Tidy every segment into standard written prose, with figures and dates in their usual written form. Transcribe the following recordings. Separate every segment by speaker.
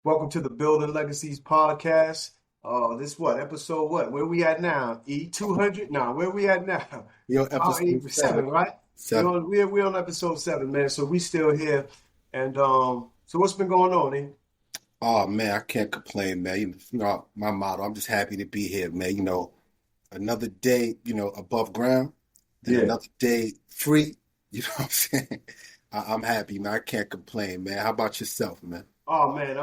Speaker 1: Welcome to the Bldng Legacies podcast. This what episode what? Where we at now? E 200? Nah, where we at now?
Speaker 2: You're episode
Speaker 1: Seven,
Speaker 2: seven.
Speaker 1: right? We
Speaker 2: Seven.
Speaker 1: on we on episode 7, man. So we still here. And so what's been going on, eh?
Speaker 2: Oh man, I can't complain, man. You know my motto. I'm just happy to be here, man. Another day, above ground, then
Speaker 1: Yeah.
Speaker 2: another day free. You know what I'm saying? I'm happy, man. I can't complain, man. How about yourself, man?
Speaker 1: Oh man,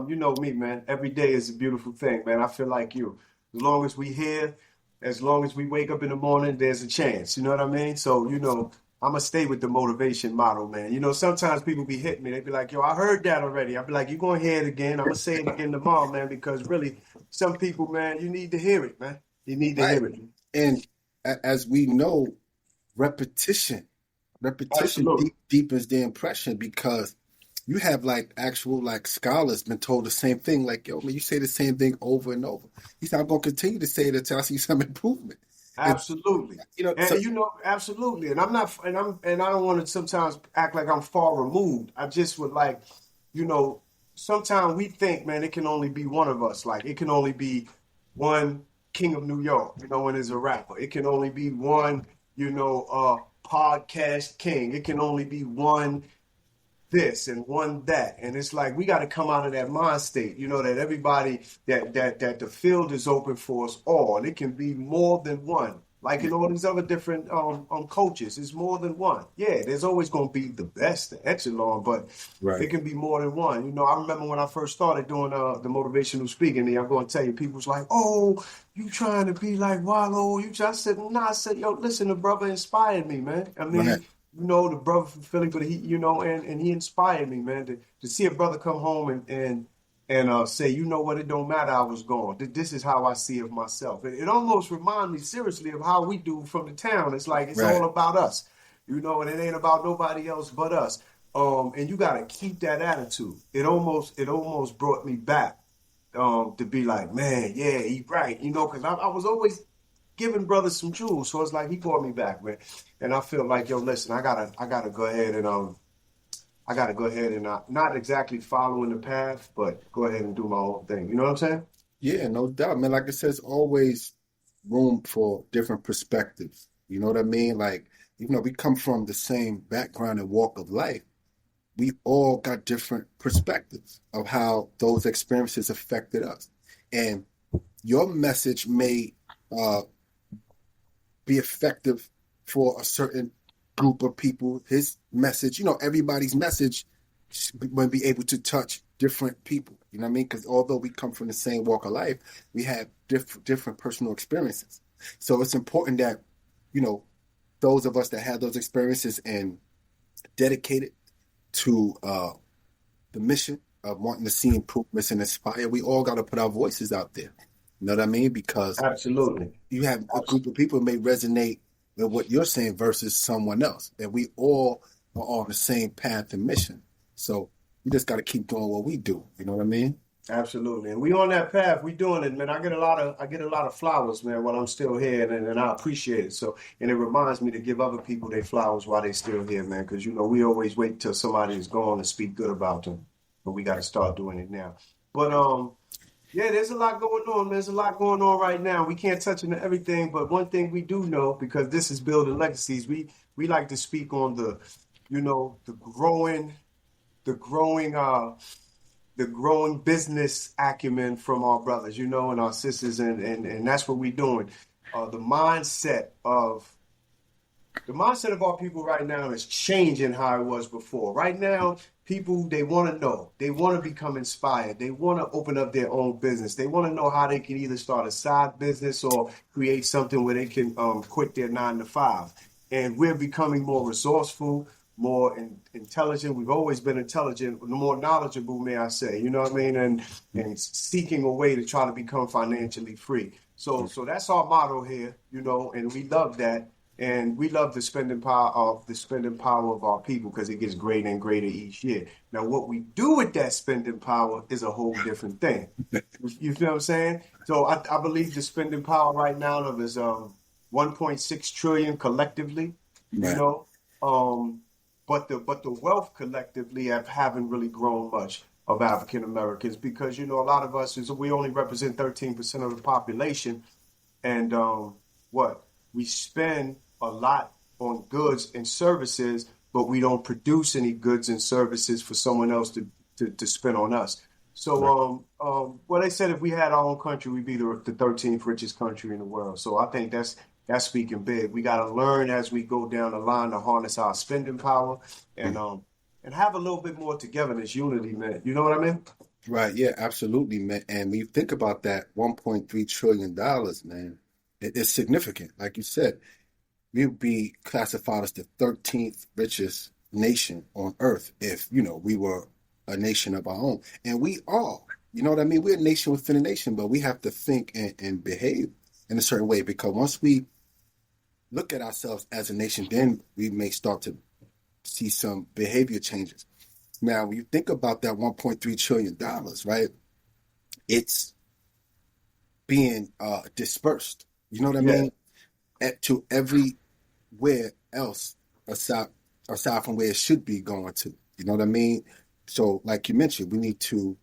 Speaker 1: you know me, man. Every day is a beautiful thing, man. I feel like you. As long as we here, as long as we wake up in the morning, there's a chance. You know what I mean? So, I'm gonna stay with the motivation model, man. Sometimes people be hitting me. They be like, "Yo, I heard that already." I be like, "You gonna hear it again?" I'm gonna say it again tomorrow, man, because really, some people, man, you need to hear it, man. You need to
Speaker 2: Right.
Speaker 1: hear it.
Speaker 2: And as we know, repetition, repetition
Speaker 1: Absolutely.
Speaker 2: deepens the impression because you have like actual like scholars been told the same thing. Like, yo, man, you say the same thing over and over. He said, I'm gonna continue to say it until I see some improvement. And
Speaker 1: Absolutely. And
Speaker 2: so
Speaker 1: absolutely. And I'm not and I don't want to sometimes act like I'm far removed. I just would like, you know, sometimes we think, man, it can only be one of us. Like it can only be one King of New York, when it's a rapper. It can only be one, podcast king. It can only be one this and one that, and it's like we got to come out of that mind state, that everybody that the field is open for us all, and it can be more than one, like in all these other different coaches. It's more than one. Yeah, there's always going to be the best, the echelon, but
Speaker 2: right.
Speaker 1: it can be more than one. I remember when I first started doing the motivational speaking, and I'm going to tell you, people's like, "Oh, you trying to be like Wallow?" I said, "Nah." I said, "Yo, listen, the brother inspired me, man. I
Speaker 2: Right.
Speaker 1: mean, the brother from Philly, but and he inspired me, man, to see a brother come home and say, you know what, it don't matter, I was gone. This is how I see of myself. It almost reminds me seriously of how we do from the town. It's like it's all
Speaker 2: Right.
Speaker 1: about us, and it ain't about nobody else but us. And you gotta keep that attitude. It almost brought me back to be like, man, yeah, he right, because I was always giving brothers some jewels. So it's like he brought me back, man. And I feel like, yo, listen, I gotta go ahead and not exactly following the path, but go ahead and do my own thing. You know what I'm saying?
Speaker 2: Yeah, no doubt, man. Like I said, there's always room for different perspectives. You know what I mean? Like, we come from the same background and walk of life. We all got different perspectives of how those experiences affected us. And your message may uh, be effective for a certain group of people. His message, everybody's message will be able to touch different people. You know what I mean? Because although we come from the same walk of life, we have different personal experiences. So it's important that, you know, those of us that have those experiences and dedicated to the mission of wanting to see improvements and inspire, we all got to put our voices out there. You know what I mean? Because
Speaker 1: Absolutely.
Speaker 2: you have a group of people who may resonate with what you're saying versus someone else. And we all are on the same path and mission. So we just got to keep doing what we do. You know what I mean?
Speaker 1: Absolutely. And we on that path. We doing it, man. I get a lot of flowers, man, while I'm still here, and I appreciate it. So, and it reminds me to give other people their flowers while they still here, man, because we always wait till somebody is gone to speak good about them. But we got to start doing it now. But yeah, there's a lot going on. There's a lot going on right now. We can't touch into everything, but one thing we do know, because this is Bldng Legacies, we like to speak on the the growing the growing business acumen from our brothers, and our sisters, and that's what we're doing. The mindset of our people right now is changing how it was before. Right now, people, they want to know, they want to become inspired, they want to open up their own business, they want to know how they can either start a side business or create something where they can quit their 9 to 5. And we're becoming more resourceful, more intelligent. We've always been intelligent, more knowledgeable, may I say. You know what I mean? And seeking a way to try to become financially free. So that's our motto here, and we love that. And we love the spending power of our people because it gets greater and greater each year. Now, what we do with that spending power is a whole different thing. You feel what I'm saying? So I believe the spending power right now of is 1.6 trillion collectively. You
Speaker 2: Right.
Speaker 1: know, but the wealth collectively haven't really grown much. of African Americans because, a lot of us we only represent 13% of the population. And what? We spend a lot on goods and services, but we don't produce any goods and services for someone else to spend on us. So,
Speaker 2: Right.
Speaker 1: well, they said if we had our own country, we'd be the 13th richest country in the world. So I think that's speaking big. We got to learn as we go down the line to harness our spending power and have a little bit more togetherness, unity, man. You know what I mean?
Speaker 2: Right, yeah, absolutely, man. And when you think about that $1.3 trillion, man, it's significant. Like you said, we would be classified as the 13th richest nation on earth if, we were a nation of our own. And we are, you know what I mean? We're a nation within a nation, but we have to think and behave in a certain way because once we look at ourselves as a nation, then we may start to see some behavior changes. Now, when you think about that $1.3 trillion, right, it's being dispersed, you know what I
Speaker 1: Yeah,
Speaker 2: mean, to everywhere else aside, aside from where it should be going to. You know what I mean? So, like you mentioned, we need to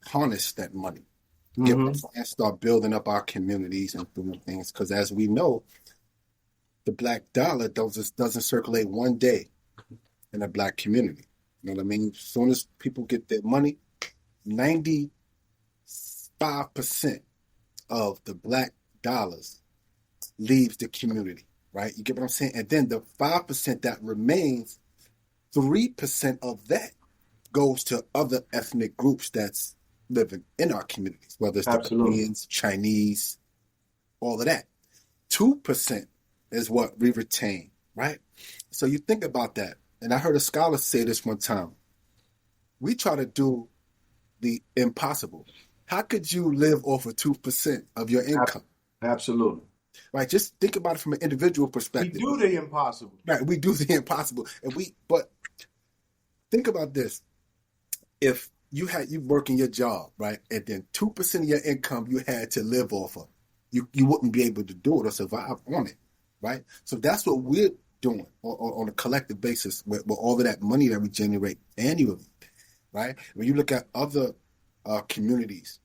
Speaker 2: harness that money, get
Speaker 1: hmm
Speaker 2: and start building up our communities and doing things. Because as we know, the black dollar doesn't circulate one day in a black community. You know what I mean? As soon as people get their money, 95% of the black dollars leaves the community, right? You get what I'm saying? And then the 5% that remains, 3% of that goes to other ethnic groups that's living in our communities, whether it's the
Speaker 1: absolutely.
Speaker 2: Koreans, Chinese, all of that. 2% is what we retain, right? So you think about that. And I heard a scholar say this one time. We try to do the impossible. How could you live off of 2% of your
Speaker 1: Ab-
Speaker 2: income?
Speaker 1: Absolutely.
Speaker 2: Right? Just think about it from an individual
Speaker 1: We
Speaker 2: perspective.
Speaker 1: do the impossible.
Speaker 2: Right? We do the impossible. But think about this. If you work in your job, right, and then 2% of your income you had to live off of, you wouldn't be able to do it or survive on it, right? So that's what we're doing on a collective basis with all of that money that we generate annually, right? When you look at other communities,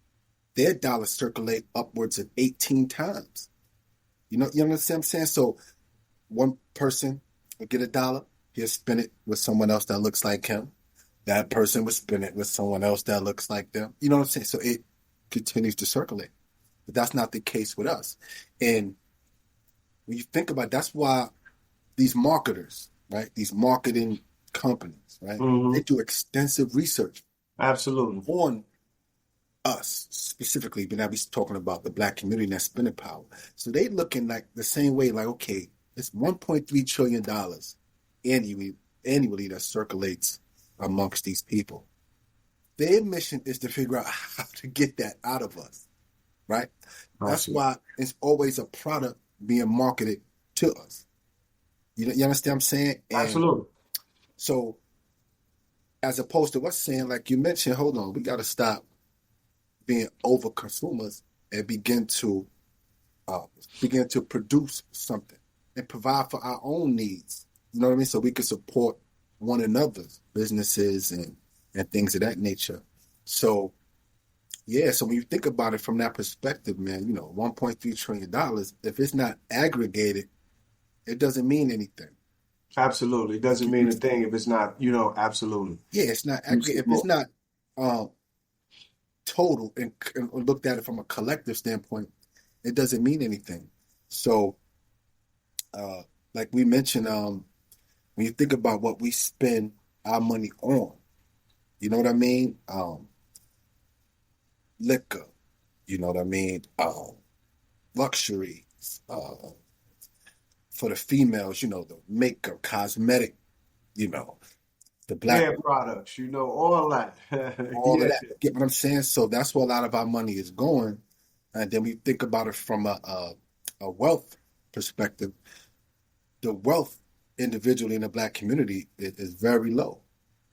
Speaker 2: their dollars circulate upwards of 18 times. You understand what I'm saying? So one person will get a dollar, he'll spend it with someone else that looks like him. That person would spend it with someone else that looks like them. You know what I'm saying? So it continues to circulate. But that's not the case with us. And when you think about it, that's why these marketers, right? These marketing companies, right? They
Speaker 1: hmm
Speaker 2: do extensive research
Speaker 1: Absolutely.
Speaker 2: on us specifically, but now we're talking about the black community and that spending power. So they looking like the same way, like, okay, it's $1.3 trillion annually, annually that circulates amongst these people. Their mission is to figure out how to get that out of us, right?
Speaker 1: I
Speaker 2: That's
Speaker 1: see.
Speaker 2: why it's always a product being marketed to us. You understand what I'm saying? And
Speaker 1: Absolutely.
Speaker 2: so, as opposed to us saying, like you mentioned, hold on, we got to stop being over consumers and uh, begin to produce something and provide for our own needs. You know what I mean? So we can support one another's businesses and things of that nature. So yeah, so when you think about it from that perspective, man, $1.3 trillion, if it's not aggregated, it doesn't mean anything.
Speaker 1: Absolutely. It doesn't mean a thing if it's not, absolutely.
Speaker 2: Yeah, it's not
Speaker 1: You
Speaker 2: aggregate.
Speaker 1: see
Speaker 2: If it's
Speaker 1: more.
Speaker 2: not uh, total and looked at it from a collective standpoint, it doesn't mean anything. So, uh, like we mentioned, when you think about what we spend our money on, you know what I mean? Liquor, you know what I mean? Luxuries, for the females, the makeup, cosmetic, you know, the black,
Speaker 1: Hair products, all that.
Speaker 2: all of
Speaker 1: Yeah.
Speaker 2: that. Get what I'm saying? So that's where a lot of our money is going. And then we think about it from a wealth perspective. The wealth individually in the black community is very low.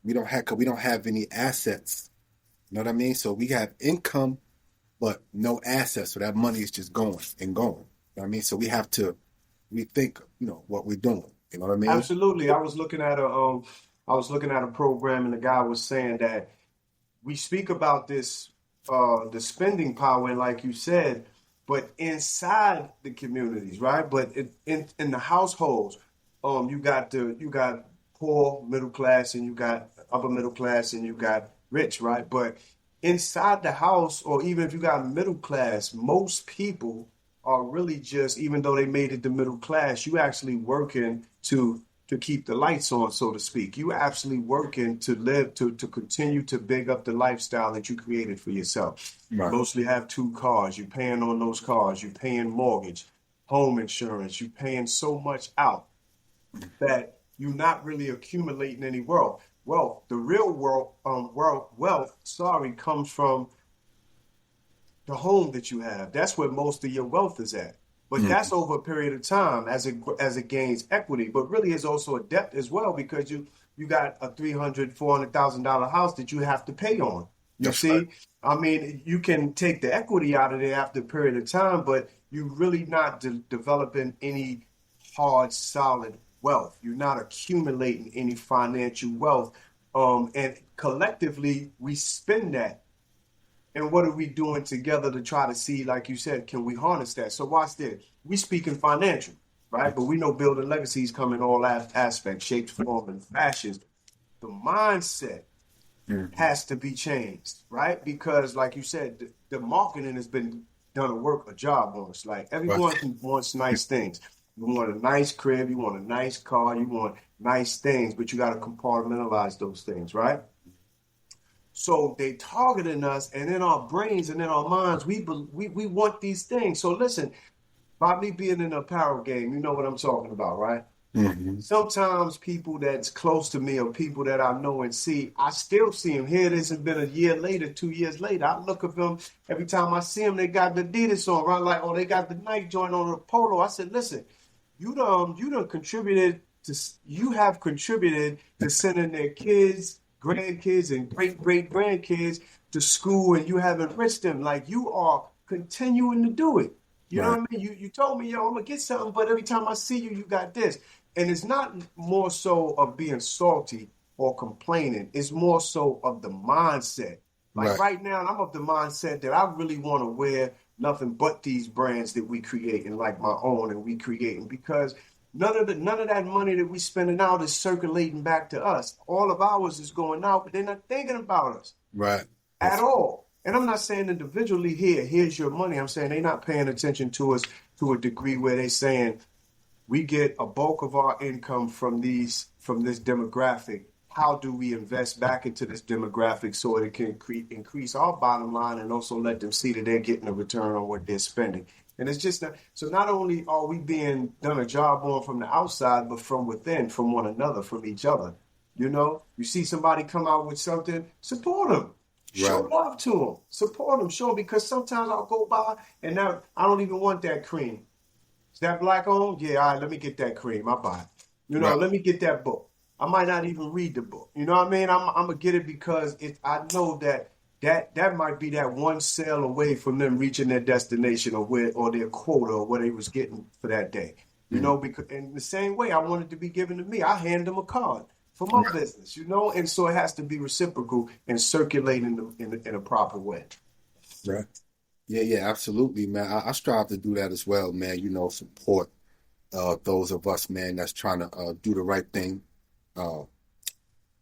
Speaker 2: We don't have any assets. You know what I mean? So we have income, but no assets. So that money is just going and going. You know what I mean? So we have to rethink, what we're doing. You know what I mean?
Speaker 1: Absolutely. I was looking at a program and the guy was saying that we speak about this, the spending power, and like you said, but inside the communities, right? But in the households, you got poor, middle class, and you got upper middle class, and you got rich, right? But inside the house, or even if you got middle class, most people are really just, even though they made it to middle class, you actually working to keep the lights on, so to speak. You actually working to live to continue to big up the lifestyle that you created for yourself. You
Speaker 2: Right.
Speaker 1: mostly have two cars. You're paying on those cars. You're paying mortgage, home insurance. You're paying so much out that you're not really accumulating any wealth. Well, the real wealth, sorry, comes from the home that you have. That's where most of your wealth is at. But that's
Speaker 2: Mhm.
Speaker 1: over a period of time as it gains equity. But really, it's also a debt as well because you got a $300,000 house that you have to pay on. You
Speaker 2: That's right.
Speaker 1: see, I mean, you can take the equity out of there after a period of time, but you're really not developing any hard, solid wealth. You're not accumulating any financial wealth. And collectively, we spend that, and what are we doing together to try to see, like you said, can we harness that? So watch this. We speak in financial, right? But we know Bldng Legacies come in all aspects, shapes, form, and fashions. The mindset
Speaker 2: Mhm.
Speaker 1: has to be changed, right? Because, like you said, the marketing has been done a job on us. Like
Speaker 2: Right.
Speaker 1: everyone wants nice things. You want a nice crib, you want a nice car, you want nice things, but you got to compartmentalize those things, right? So they targeting us, and in our brains and in our minds, we want these things. So listen, by me being in an apparel game, you know what I'm talking about, right?
Speaker 2: Mhm.
Speaker 1: Sometimes people that's close to me or people that I know and see, I still see them. Here it is, it's been a year later, 2 years later. I look at them every time I see them, they got the Adidas on, right? Like, oh, they got the Nike joint on the polo. I said, listen, you done contributed to you have contributed to sending their kids, grandkids, and great grandkids to school, and you have enriched them. Like you are continuing to do it. You know
Speaker 2: Right.
Speaker 1: what I mean? You told me, yo, I'm gonna get something, but every time I see you, you got this. And it's not more so of being salty or complaining. It's more so of the mindset. Like
Speaker 2: Right.
Speaker 1: right now, I'm of the mindset that I really want to wear nothing but these brands that we create and like my own and we creating, because none of that money that we spending out is circulating back to us. All of ours is going out, but they're not thinking about us
Speaker 2: Right.
Speaker 1: at
Speaker 2: That's
Speaker 1: all. And I'm not saying individually here's your money. I'm saying they're not paying attention to us to a degree where they saying we get a bulk of our income from this demographic. How do we invest back into this demographic so it can increase our bottom line and also let them see that they're getting a return on what they're spending? And it's just not, so not only are we being done a job on from the outside, but from within, from one another, from each other. You know, you see somebody come out with something, support them. Show
Speaker 2: right.
Speaker 1: love to them, support them, show them, because sometimes I'll go by and now I don't even want that cream. Is that black owned? Yeah, all right, let me get that cream. I buy it. You know,
Speaker 2: Right.
Speaker 1: let me get that book. I might not even read the book. You know what I mean? I'm gonna get it because I know that might be that one sale away from them reaching their destination or where or their quota or what they was getting for that day. You
Speaker 2: Mhm.
Speaker 1: know, because in the same way I want it to be given to me. I hand them a card for my
Speaker 2: Right.
Speaker 1: business, you know, and so it has to be reciprocal and circulate in a proper way.
Speaker 2: Right. Yeah, yeah, absolutely, man. I strive to do that as well, man. Support those of us, man, that's trying to do the right thing, uh,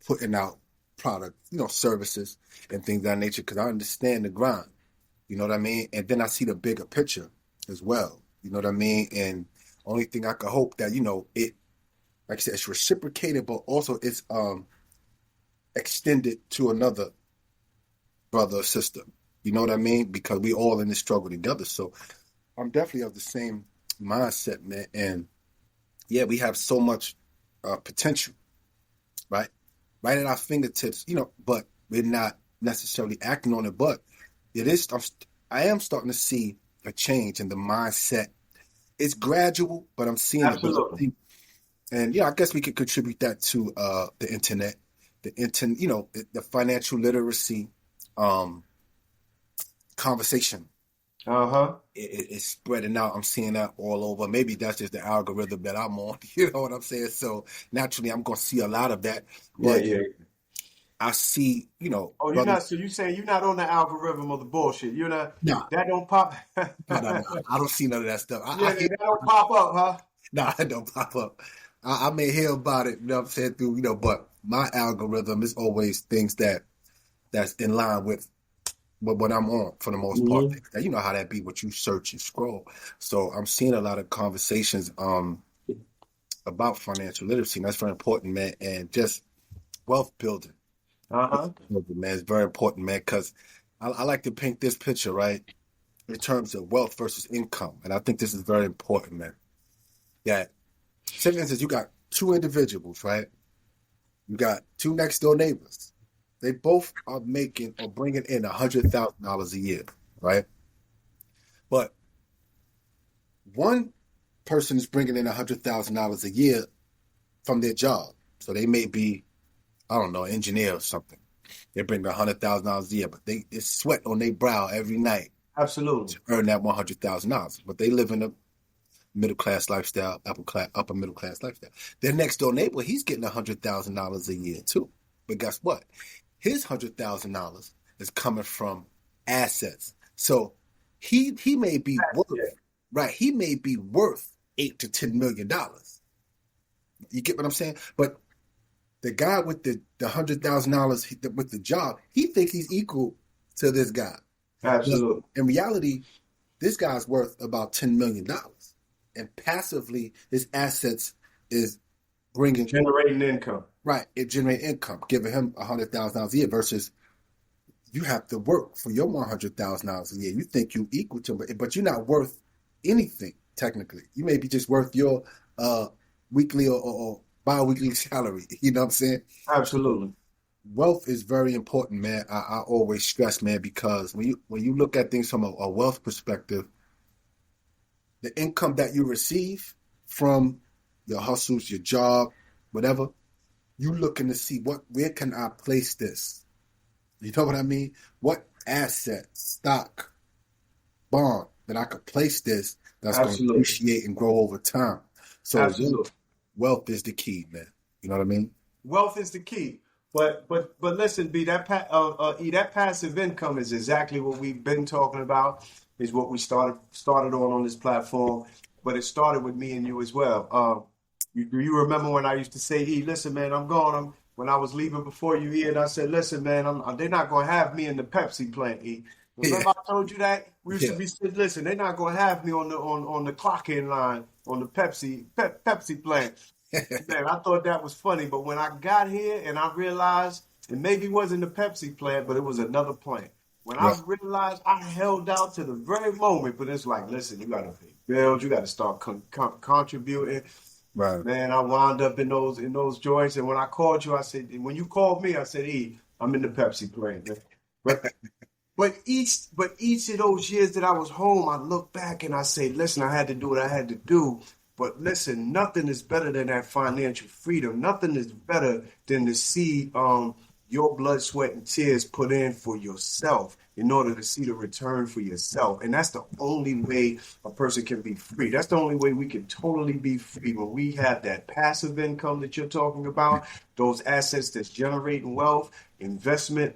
Speaker 2: putting out product, services and things of that nature. Because I understand the grind, you know what I mean, and then I see the bigger picture as well, you know what I mean. And only thing I could hope that it, like I said, it's reciprocated, but also it's extended to another brother or sister. You know what I mean? Because we all in this struggle together. So I'm definitely of the same mindset, man. And yeah, we have so much potential, right? Right at our fingertips, but we're not necessarily acting on it. But it is, I am starting to see a change in the mindset. It's gradual, but I'm seeing it. But I
Speaker 1: Absolutely.
Speaker 2: think, and I guess we could contribute that to the internet, the financial literacy um, conversation.
Speaker 1: Uh-huh.
Speaker 2: It's spreading out. I'm seeing that all over. Maybe that's just the algorithm that I'm on. You know what I'm saying? So naturally, I'm going to see a lot of that.
Speaker 1: Yeah,
Speaker 2: But
Speaker 1: yeah.
Speaker 2: I see,
Speaker 1: Oh, you're
Speaker 2: brothers.
Speaker 1: not. So you saying you're not on the algorithm of the bullshit? You're not.
Speaker 2: Nah,
Speaker 1: That don't pop.
Speaker 2: no. I don't see none of that stuff. I
Speaker 1: Yeah,
Speaker 2: hear,
Speaker 1: that don't pop up, huh?
Speaker 2: nah, it don't pop up. I may hear about it, what I'm saying, through, but my algorithm is always things that's in line with what I'm on for the most part.
Speaker 1: Hmm.
Speaker 2: You know how that be, what you search and scroll. So I'm seeing a lot of conversations about financial literacy, and that's very important, man. And just wealth building.
Speaker 1: Uh-huh.
Speaker 2: Man, it's very important, man, because I like to paint this picture, right, in terms of wealth versus income. And I think this is very important, man. That, say, for instance, you got two individuals, right? You got two next door neighbors. They both are making or bringing in $100,000 a year, right? But one person is bringing in $100,000 a year from their job. So they may be, I don't know, an engineer or something. They bring $100,000 a year, but it's sweat on their brow every night
Speaker 1: Absolutely.
Speaker 2: to earn that $100,000. But they live in a middle class lifestyle, upper middle class lifestyle. Their next door neighbor, he's getting $100,000 a year too. But guess what? His $100,000 is coming from assets. So he may be
Speaker 1: Yeah.
Speaker 2: worth, right? He may be worth $8 to $10 million. You get what I'm saying? But the guy with the $100,000 with the job, he thinks he's equal to this guy. But
Speaker 1: Absolutely.
Speaker 2: in reality, this guy's worth about $10 million, and passively, his assets is bringing
Speaker 1: Generating income.
Speaker 2: right. It generates income, giving him $100,000 a year versus you have to work for your $100,000 a year. You think you equal to him, but you're not worth anything technically. You may be just worth your weekly or bi-weekly salary. You know what I'm saying?
Speaker 1: Absolutely.
Speaker 2: Wealth is very important, man. I always stress, man, because when you look at things from a wealth perspective, the income that you receive from your hustles, your job, whatever, you looking to see where can I place this? You know what I mean? What asset, stock, bond that I could place this that's going to
Speaker 1: Absolutely.
Speaker 2: appreciate and grow over time. So
Speaker 1: Absolutely.
Speaker 2: wealth is the key, man. You know what I mean?
Speaker 1: Wealth is the key. But listen, B, that passive income is exactly what we've been talking about. Is what we started on this platform. But it started with me and you as well. Do you remember when I used to say, E, listen, man, I'm going. When I was leaving before you here, and I said, listen, man, they're not going to have me in the Pepsi plant, E.
Speaker 2: Yeah,
Speaker 1: Remember I told you that? We used to
Speaker 2: yeah,
Speaker 1: be listen, they're not going to have me on the clock in line on the Pepsi plant. Man, I thought that was funny, but when I got here and I realized it maybe wasn't the Pepsi plant, but it was another plant. When I
Speaker 2: right,
Speaker 1: realized I held out to the very moment, but it's like, listen, you got to pay bills, you got to start contributing.
Speaker 2: right.
Speaker 1: Man, I wound up in those joints, and when I called you, I said, when you called me, I said, E, I'm in the Pepsi plant, man. But but each of those years that I was home, I look back and I say, listen, I had to do what I had to do. But listen, nothing is better than that financial freedom. Nothing is better than to see your blood, sweat, and tears put in for yourself in order to see the return for yourself. And that's the only way a person can be free. That's the only way we can totally be free when we have that passive income that you're talking about, those assets that's generating wealth, investment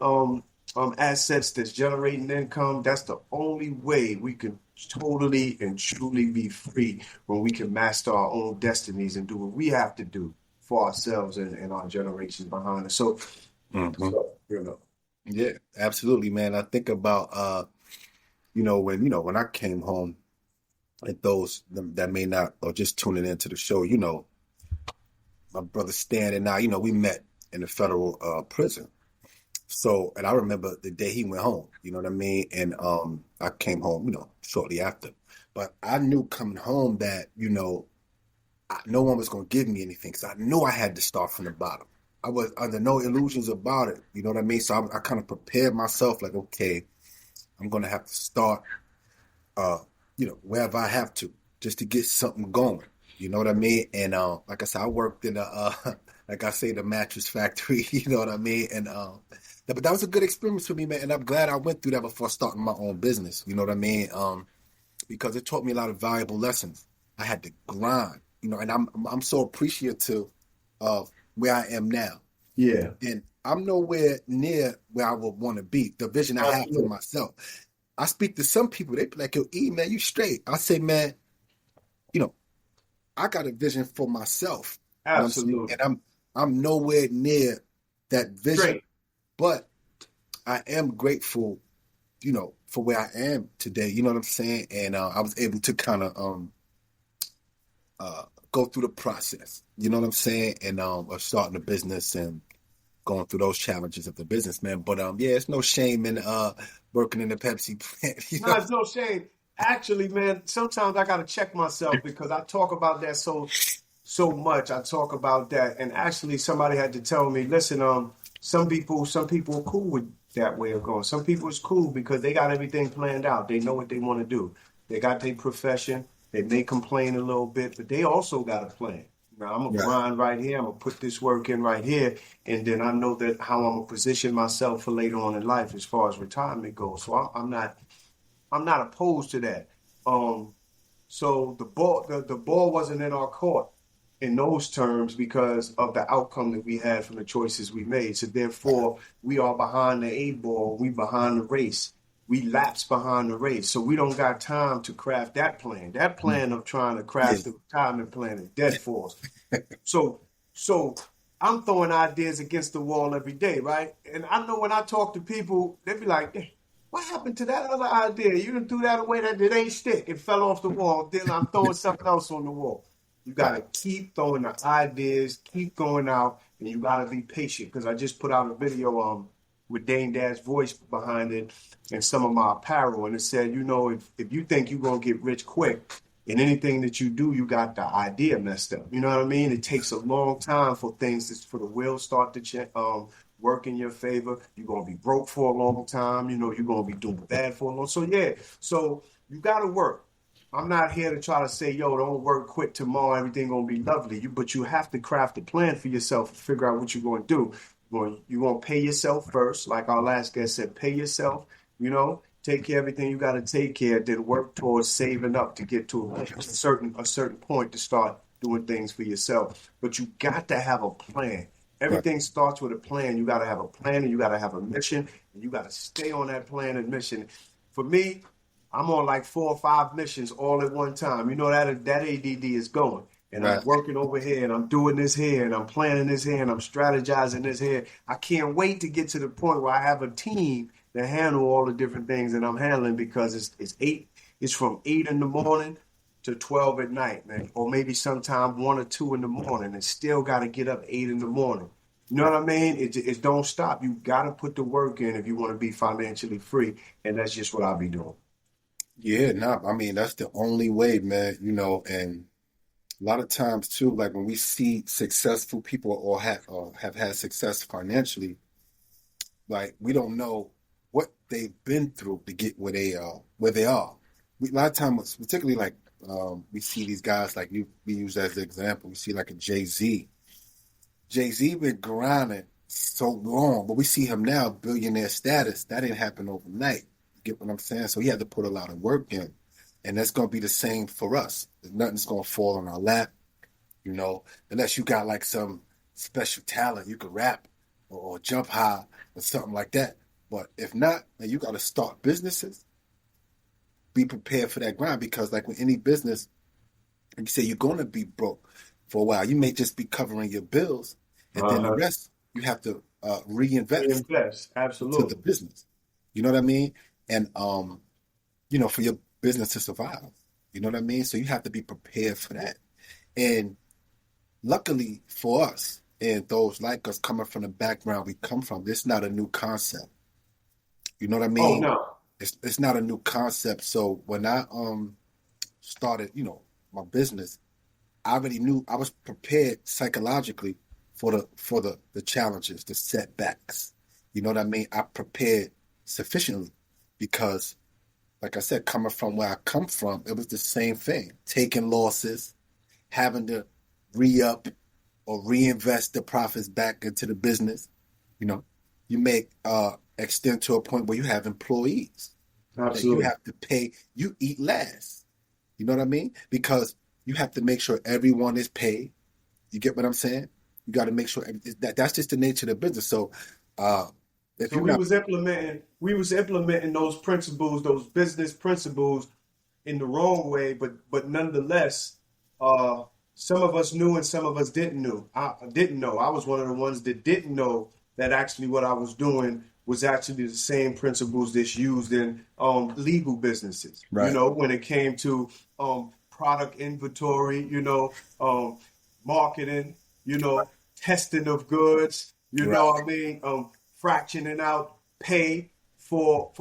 Speaker 1: assets that's generating income. That's the only way we can totally and truly be free when we can master our own destinies and do what we have to do for ourselves and our generations behind us. So,
Speaker 2: Hmm.
Speaker 1: you know.
Speaker 2: Yeah, absolutely, man. I think about when I came home, and those that may not or just tuning into the show, my brother Stan and I, we met in the federal prison. So, and I remember the day he went home, you know what I mean? And I came home, shortly after. But I knew coming home that, no one was going to give me anything because I knew I had to start from the bottom. I was under no illusions about it, you know what I mean? So I kind of prepared myself like, okay, I'm going to have to start, wherever I have to just to get something going. You know what I mean? And like I said, I worked in like I say, the mattress factory. You know what I mean? And but that was a good experience for me, man. And I'm glad I went through that before starting my own business. You know what I mean? Because it taught me a lot of valuable lessons. I had to grind, and I'm so appreciative of where I am now.
Speaker 1: Yeah.
Speaker 2: And I'm nowhere near where I would want to be. The vision I have for
Speaker 1: Absolutely.
Speaker 2: myself. I speak to some people, they be like, yo, E, man, you straight. I say, man, you know, I got a vision for myself. You know what I'm saying?
Speaker 1: Absolutely.
Speaker 2: And I'm nowhere near that vision.
Speaker 1: Straight.
Speaker 2: But I am grateful, for where I am today. You know what I'm saying? And I was able to kind of uh, go through the process. You know what I'm saying? And of starting a business and going through those challenges of the business, man. But yeah, it's no shame in working in the Pepsi plant. You
Speaker 1: No,
Speaker 2: know?
Speaker 1: it's no shame. Actually, man, sometimes I gotta check myself because I talk about that so much. I talk about that, and actually, somebody had to tell me, listen, some people are cool with that way of going. Some people is cool because they got everything planned out. They know what they want to do. They got their profession. They may complain a little bit, but they also got a plan. Now I'm gonna
Speaker 2: Right,
Speaker 1: grind right here. I'm gonna put this work in right here, and then I know that how I'm gonna position myself for later on in life as far as retirement goes. So I'm not opposed to that. Um, so the ball wasn't in our court in those terms because of the outcome that we had from the choices we made. So
Speaker 2: right,
Speaker 1: therefore, we are behind the eight ball. We behind the race. We lapse behind the race. So we don't got time to craft that plan. That
Speaker 2: mm,
Speaker 1: plan of trying to
Speaker 2: yeah,
Speaker 1: craft the retirement plan is dead for us. So so I'm throwing ideas against the wall every day, right? And I know when I talk to people, they be like, "Eh, what happened to that other idea? You done threw that away, that it ain't stick. It fell off the wall. Then I'm throwing something else on the wall." You
Speaker 2: right,
Speaker 1: gotta keep throwing the ideas, keep going out, and you gotta be patient. Because I just put out a video with Dane Dad's voice behind it and some of my apparel, and it said, if you think you're gonna get rich quick, in anything that you do, you got the idea messed up. You know what I mean? It takes a long time for for the wheels start to work in your favor. You're gonna be broke for a long time. You're gonna be doing bad for a long. So yeah, so you got to work. I'm not here to try to say, yo, don't work, quit tomorrow, everything gonna be lovely. But you have to craft a plan for yourself and figure out what you're gonna do. You gonna pay yourself first, like our last guest said, pay yourself. Take care of everything you got to take care, then work towards saving up to get to a certain point to start doing things for yourself. But you got to have a plan.
Speaker 2: right,
Speaker 1: Everything starts with a plan. You got to have a plan and you got to have a mission and you got to stay on that plan and mission. For me, I'm on like 4 or 5 missions all at one time. That ADD is going. And I'm
Speaker 2: right.
Speaker 1: working over here and I'm doing this here and I'm planning this here and I'm strategizing this here. I can't wait to get to the point where I have a team that handle all the different things that I'm handling because it's from 8 in the morning to 12 at night, man. Or maybe sometime 1 or 2 in the morning and still gotta get up 8 in the morning. You know what I mean? It don't stop. You gotta put the work in if you want to be financially free. And that's just what I'll be doing.
Speaker 2: Yeah, nah, I mean, that's the only way, man, and a lot of times too, like when we see successful people or have had success financially, like we don't know what they've been through to get where they are. A lot of times, particularly like we see these guys like we use as an example. We see like a Jay-Z. Jay-Z been grinding so long, but we see him now billionaire status. That didn't happen overnight. You get what I'm saying? So he had to put a lot of work in, and that's gonna be the same for us. Nothing's gonna fall on our lap, unless you got like some special talent, you could rap or jump high or something like that. But if not, then you got to start businesses. Be prepared for that grind because, like with any business, like you say, you're going to be broke for a while. You may just be covering your bills, and then the
Speaker 1: Uh-huh.
Speaker 2: rest you have to reinvest
Speaker 1: Reinvest.
Speaker 2: into the
Speaker 1: Absolutely.
Speaker 2: business. You know what I mean? And for your business to survive. You know what I mean? So you have to be prepared for that. And luckily for us and those like us coming from the background we come from, this is not a new concept. You know what I
Speaker 1: Oh
Speaker 2: mean?
Speaker 1: no.
Speaker 2: It's not a new concept. So when I started, my business, I already knew I was prepared psychologically for the challenges, the setbacks. You know what I mean? I prepared sufficiently because, like I said, coming from where I come from, it was the same thing. Taking losses, having to re-up or reinvest the profits back into the business. You know, you may extend to a point where you have employees that you
Speaker 1: Absolutely.
Speaker 2: have to pay. You eat last. You know what I mean? Because you have to make sure everyone is paid. You get what I'm saying? You got to make sure that's just the nature of the business. So, uh, if
Speaker 1: So
Speaker 2: you're not
Speaker 1: we was implementing those principles, those business principles in the wrong way, but nonetheless, uh, some of us knew and some of us didn't know. I didn't know. I was one of the ones that didn't know that actually what I was doing was actually the same principles that's used in legal businesses. You
Speaker 2: right,
Speaker 1: know, when it came to product inventory, marketing, testing of goods,
Speaker 2: right,
Speaker 1: I mean, fractioning out pay for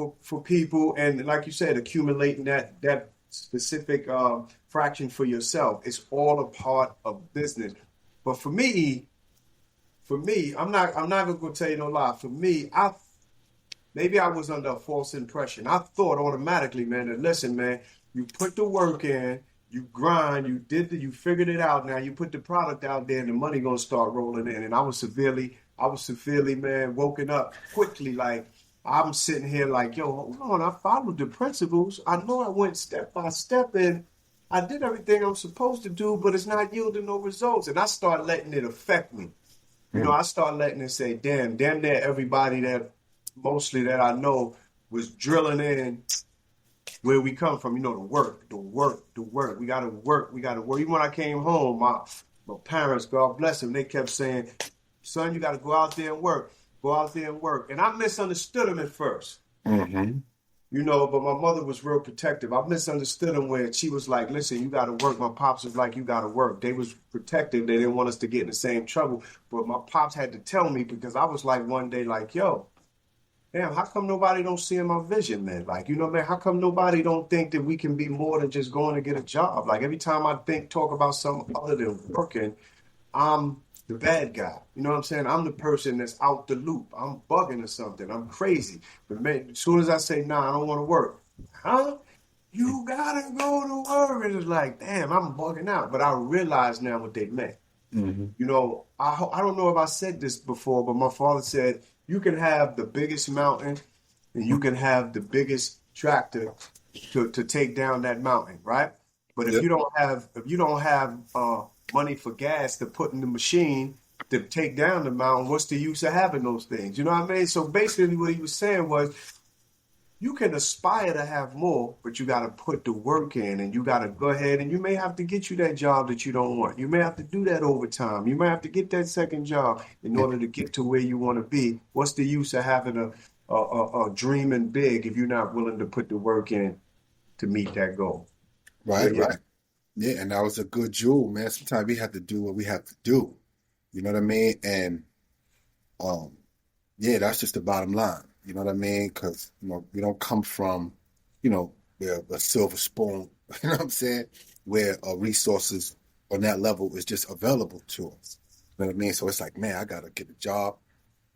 Speaker 1: people, and like you said, accumulating that specific fraction for yourself. It's all a part of business. But for me, I'm not gonna tell you no lie. For me, maybe I was under a false impression. I thought automatically, man, that listen, man, you put the work in, you grind, you figured it out. Now you put the product out there, and the money gonna start rolling in. And I was severely, man, woken up quickly. Like I'm sitting here, like, yo, hold on, I followed the principles. I know I went step by step, and I did everything I'm supposed to do, but it's not yielding no results. And I start letting it affect me.
Speaker 2: mm,
Speaker 1: I start letting it say, damn near everybody that mostly that I know was drilling in where we come from, the work, the work, the work. We gotta work, we gotta work. Even when I came home, my parents, God bless them, they kept saying, son, you gotta go out there and work. Go out there and work. And I misunderstood them at first.
Speaker 2: mm-hmm.
Speaker 1: But my mother was real protective. I misunderstood them when she was like, listen, you got to work. My pops was like, you got to work. They was protective. They didn't want us to get in the same trouble. But my pops had to tell me because I was like one day like, yo, damn, how come nobody don't see in my vision, man? Like, man, how come nobody don't think that we can be more than just going to get a job? Like every time I talk about something other than working, I'm the bad guy. You know what I'm saying? I'm the person that's out the loop. I'm bugging or something. I'm crazy. But man, as soon as I say, nah, I don't want to work. Huh? You gotta go to work. And it's like, damn, I'm bugging out. But I realize now what they meant.
Speaker 2: Mm-hmm.
Speaker 1: I don't know if I said this before, but my father said, you can have the biggest mountain and you can have the biggest tractor to take down that mountain, right? But if
Speaker 2: Yep.
Speaker 1: you don't have money for gas to put in the machine to take down the mountain, what's the use of having those things? You know what I mean? So basically, what he was saying was, you can aspire to have more, but you got to put the work in, and you got to go ahead, and you may have to get you that job that you don't want. You may have to do that overtime. You may have to get that second job in order to get to where you want to be. What's the use of having a dreaming big if you're not willing to put the work in to meet that goal?
Speaker 2: Right,
Speaker 1: But yeah,
Speaker 2: right. Yeah, and that was a good jewel, man. Sometimes we have to do what we have to do. You know what I mean? And um, yeah, that's just the bottom line. You know what I mean? Because we don't come from, where a silver spoon. You know what I'm saying? Where resources on that level is just available to us. You know what I mean? So it's like, man, I gotta get a job.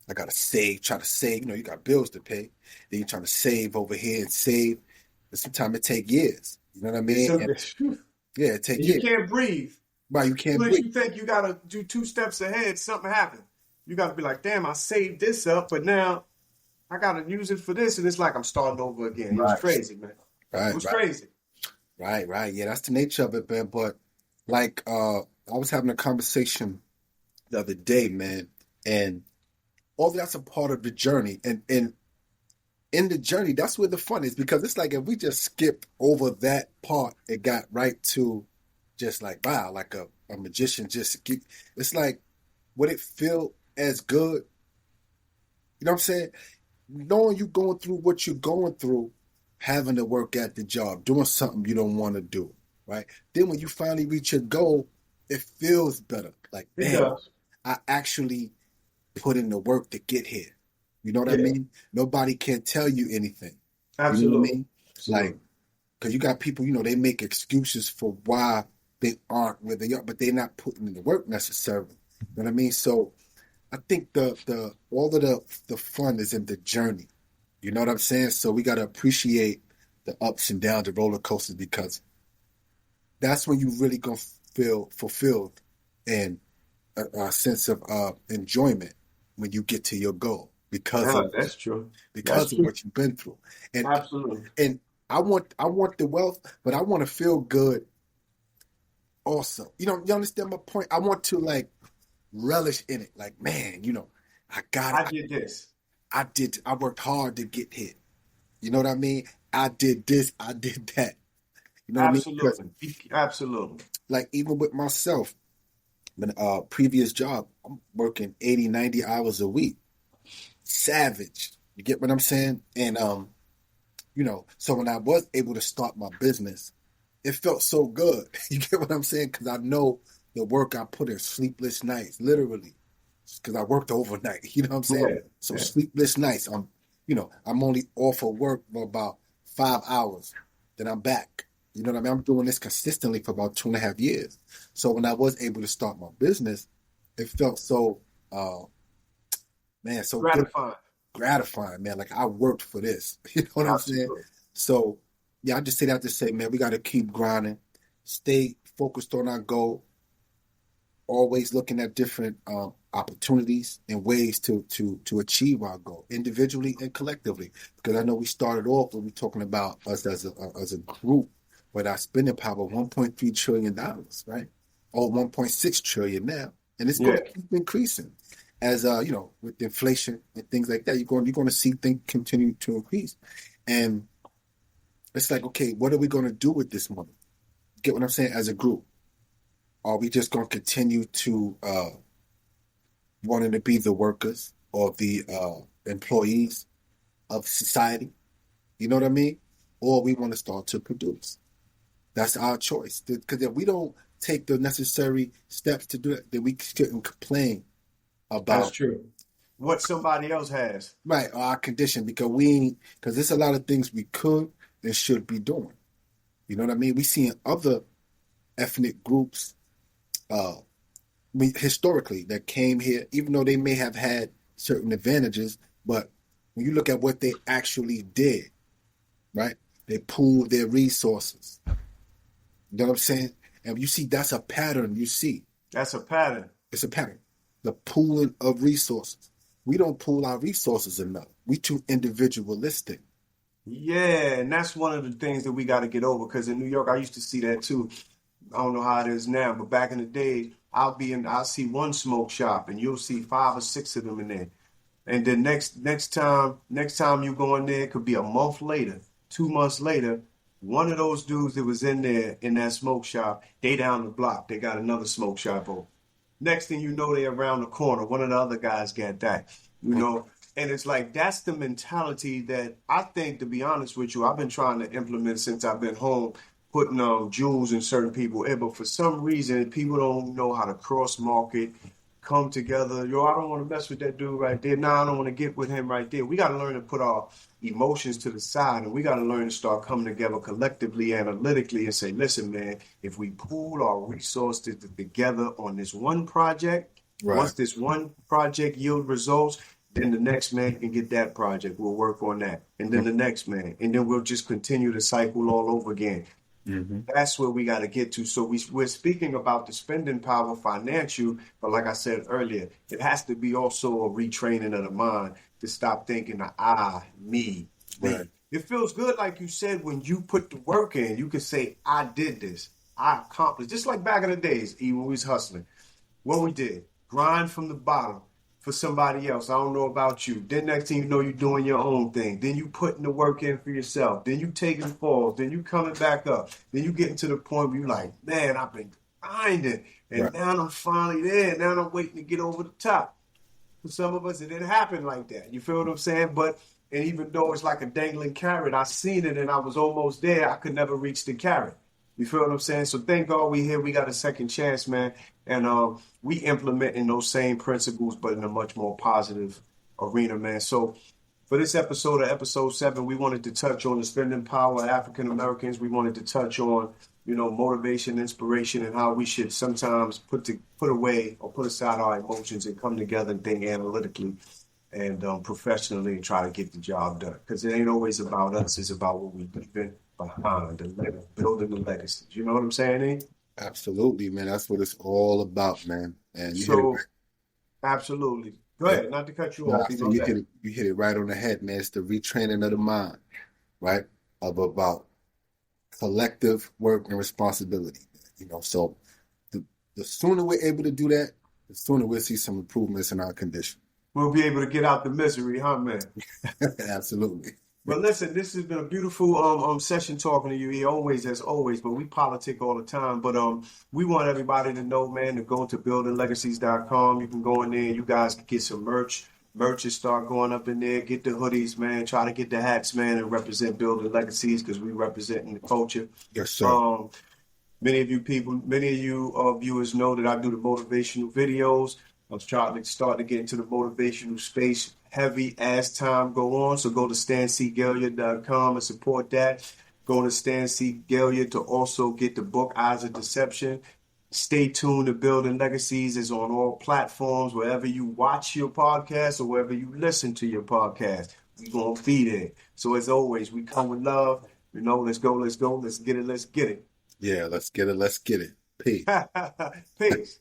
Speaker 2: I gotta save, try to save. You got bills to pay. Then you're trying to save over here and save. But sometimes it take years. You know what I
Speaker 1: it's
Speaker 2: mean? And
Speaker 1: something.
Speaker 2: yeah, it take
Speaker 1: And you
Speaker 2: years.
Speaker 1: can't breathe.
Speaker 2: Right, you
Speaker 1: As
Speaker 2: can't
Speaker 1: soon as
Speaker 2: breathe.
Speaker 1: you think you got to do two steps ahead, something happens. You got to be like, damn, I saved this up, but now I got to use it for this. And it's like I'm starting over again. It was
Speaker 2: Right,
Speaker 1: crazy, man. It
Speaker 2: right,
Speaker 1: was
Speaker 2: right,
Speaker 1: crazy.
Speaker 2: right. Yeah, that's the nature of it, man. But like, I was having a conversation the other day, man, and all that's a part of the journey. And in the journey, that's where the fun is because it's like if we just skipped over that part, it got right to just like wow, like a magician just keep. It's like would it feel as good? You know what I'm saying? Knowing you going through what you're going through, having to work at the job, doing something you don't want to do, right? Then when you finally reach your goal, it feels better. Like,
Speaker 1: It
Speaker 2: damn,
Speaker 1: does.
Speaker 2: I actually put in the work to get here. You know what I
Speaker 1: Yeah,
Speaker 2: mean? Nobody can tell you anything. You know what I
Speaker 1: absolutely.
Speaker 2: mean? Like,
Speaker 1: Absolutely.
Speaker 2: because you got people, they make excuses for why they aren't where they are, but they're not putting in the work necessarily. You know what I mean? So I think the all of the fun is in the journey. You know what I'm saying? So we gotta appreciate the ups and downs, the roller coasters, because that's when you really gonna feel fulfilled and a sense of enjoyment when you get to your goal
Speaker 1: Ah, that's true. That's
Speaker 2: because of
Speaker 1: true.
Speaker 2: what you've been through. And
Speaker 1: Absolutely.
Speaker 2: and I want the wealth, but I want to feel good also. You understand my point? I want to like relish in it. Like, man, I got it.
Speaker 1: I did this.
Speaker 2: I worked hard to get here. You know what I mean? I did this, I did that. You know what I mean? Because
Speaker 1: Absolutely. Absolutely.
Speaker 2: like even with myself, in a previous job, I'm working 80, 90 hours a week. Savage. You get what I'm saying? And so when I was able to start my business, it felt so good. You get what I'm saying? Because I know the work I put in, sleepless nights, literally, because I worked overnight. You know what I'm saying?
Speaker 1: Yeah.
Speaker 2: So
Speaker 1: Yeah.
Speaker 2: sleepless nights. I'm only off of work for about 5 hours. Then I'm back. You know what I mean? I'm doing this consistently for about 2.5 years. So when I was able to start my business, it felt so, uh, man, so good,
Speaker 1: Gratifying.
Speaker 2: gratifying, man. Like I worked for this. You know what I'm saying?
Speaker 1: Absolutely.
Speaker 2: So yeah, I just say that to say, man, we got to keep grinding, stay focused on our goal, always looking at different opportunities and ways to achieve our goal, individually and collectively. Because I know we started off when we talking about us as a group with our spending power, $1.3 trillion, right? Or 1.6 trillion now, and it's going
Speaker 1: Yeah.
Speaker 2: to keep increasing as with inflation and things like that. You're going to see things continue to increase, and it's like, okay, what are we going to do with this money? Get what I'm saying? As a group, are we just going to continue to wanting to be the workers or the employees of society? You know what I mean? Or we want to start to produce. That's our choice. Because if we don't take the necessary steps to do it, then we shouldn't complain
Speaker 1: That's
Speaker 2: about
Speaker 1: true. What somebody else has.
Speaker 2: right our condition because there's a lot of things we could and should be doing. You know what I mean? We see in other ethnic groups, uh, historically that came here, even though they may have had certain advantages, but when you look at what they actually did, right? They pooled their resources. You know what I'm saying? And you see, that's a pattern. You see,
Speaker 1: That's a pattern.
Speaker 2: it's a pattern. The pooling of resources. We don't pool our resources enough. We too individualistic.
Speaker 1: Yeah, and that's one of the things that we got to get over. Because in New York, I used to see that too. I don't know how it is now, but back in the day, I'll see one smoke shop, and you'll see 5 or 6 of them in there. And then next time you go in there, it could be a month later, 2 months later. One of those dudes that was in there in that smoke shop, they down the block, they got another smoke shop open. Next thing you know, they around the corner. One of the other guys got that, you know. And it's like that's the mentality that I think, to be honest with you, I've been trying to implement since I've been home, putting jewels in certain people in. But for some reason, people don't know how to cross market, come together. Yo, I don't want to mess with that dude right there. Nah, I don't want to get with him right there. We got to learn to put our emotions to the side, and we got to learn to start coming together collectively, analytically, and say, listen, man, if we pool our resources together on this one project,
Speaker 2: Right.
Speaker 1: once this one project yield results, then the next man can get that project. We'll work on that. And then the next man. And then we'll just continue the cycle all over again.
Speaker 2: Mm-hmm.
Speaker 1: That's where we got to get to. So we're speaking about the spending power financial, but like I said earlier, it has to be also a retraining of the mind to stop thinking of I, me,
Speaker 2: Right.
Speaker 1: me. It feels good, like you said, when you put the work in, you can say, I did this, I accomplished. Just like back in the days, even when we was hustling. What we did, grind from the bottom for somebody else. I don't know about you. Then next thing you know, you're doing your own thing. Then you putting the work in for yourself. Then you taking falls. Then you coming back up. Then you getting to the point where you're like, man, I've been grinding. And
Speaker 2: Right.
Speaker 1: now I'm finally there. Now I'm waiting to get over the top. For some of us, it didn't happen like that. You feel what I'm saying? But and even though it's like a dangling carrot, I seen it and I was almost there. I could never reach the carrot. You feel what I'm saying? So thank God we here. We got a second chance, man, and we implementing those same principles, but in a much more positive arena, man. So for this episode of episode 7, we wanted to touch on the spending power of African Americans. We wanted to touch on, motivation, inspiration, and how we should sometimes put away or put aside our emotions and come together and think analytically and professionally and try to get the job done. Because it ain't always about us; it's about what we leaving behind, building the legacies. You know what I'm saying? Eh?
Speaker 2: Absolutely, man. That's what it's all about, man. And you hit it
Speaker 1: So,
Speaker 2: right.
Speaker 1: absolutely. Go
Speaker 2: Yeah.
Speaker 1: ahead, not to cut you
Speaker 2: No,
Speaker 1: off.
Speaker 2: I
Speaker 1: Be
Speaker 2: said
Speaker 1: my bad.
Speaker 2: you hit it right on the head, man. It's the retraining of the mind, right? Of about collective work and responsibility. So the, the sooner we're able to do that, Sooner we'll see some improvements in our condition.
Speaker 1: We'll be able to get out the misery, huh, man?
Speaker 2: Absolutely.
Speaker 1: But listen, this has been a beautiful session talking to you. Always as always, but we politic all the time. But we want everybody to know, man, to go to bldnglegacies.com. You can go in there and you guys can get some merch. Merches start going up in there. Get the hoodies, man. Try to get the hats, man, and represent Bldng Legacies because we representing the culture.
Speaker 2: Yes, sir.
Speaker 1: Many of you viewers know that I do the motivational videos. I'm trying to start to get into the motivational space heavy as time go on. So go to stancgalia.com and support that. Go to Stan C. Galia to also get the book Eyes of Deception. Stay tuned to Bldng Legacies is on all platforms, wherever you watch your podcast or wherever you listen to your podcast. We're going to be there. So as always, we come with love. You know, let's go, let's get it, let's get it.
Speaker 2: Yeah, let's get it. Peace.
Speaker 1: Peace.